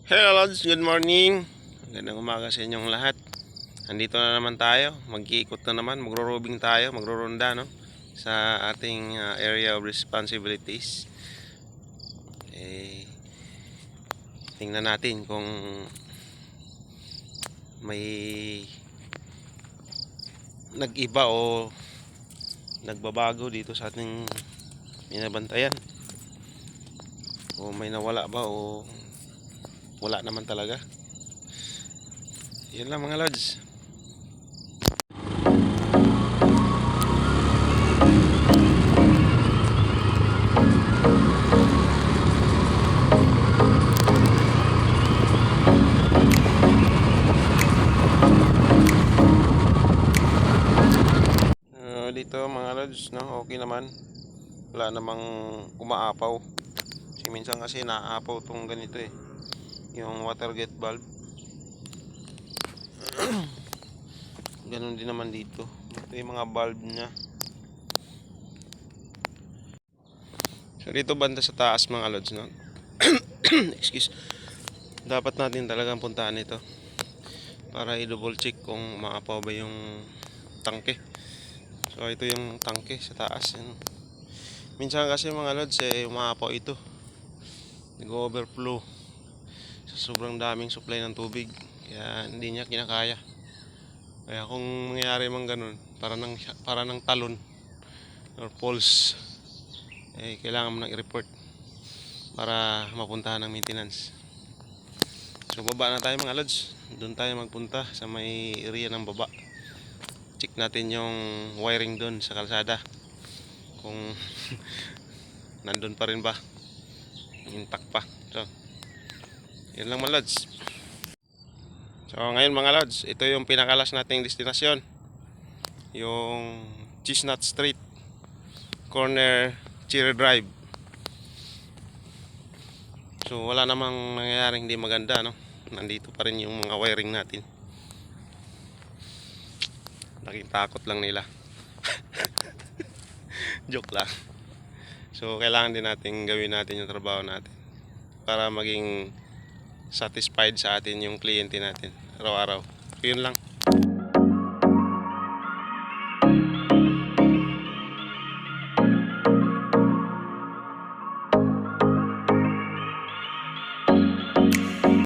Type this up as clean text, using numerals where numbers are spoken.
Hello Lods, good morning. Magandang umaga sa inyong lahat. Andito na naman tayo, mag-iikot na naman, magro-roving tayo, magro-ronda no? Sa ating area of responsibilities. Tingnan natin kung may nag-iba o nagbabago dito sa ating binabantayan. O may nawala ba o wala naman talaga. Yan lang mga Lods. Dito mga Lods, no? Okay naman. Wala namang umaapaw. Kasi minsan kasi naaapaw tong ganito yung water jet valve. Ganun din naman dito. Ito yung mga valve nya. So dito banda sa taas mga Lods, no? Excuse. Dapat natin talagang puntahan ito para i-double check kung umaapaw ba yung tangke. So ito yung tangke sa taas. Minsan kasi mga Lods umaapaw ito. Nag-overflow sa sobrang daming supply ng tubig. Kaya hindi niya kinakaya. Kaya kung mangyayari man ganun, para ng talon or falls, kailangan mo nang i-report para mapuntahan ng maintenance. So baba na tayo mga Lods. Doon tayo magpunta sa may area ng baba. Check natin yung wiring doon sa kalsada. Kung nandun pa rin ba, intact pa. So yun lang mga Lods. So ngayon mga Lods, ito yung pinakalas nating destinasyon, yung Chestnut Street corner Cherry Drive. So wala namang nangyayaring hindi maganda, no? Nandito pa rin yung mga wiring natin. Naging takot lang nila. Joke lang. So kailangan din natin gawin natin yung trabaho natin para maging satisfied sa atin yung kliyente natin araw-araw. So yun lang.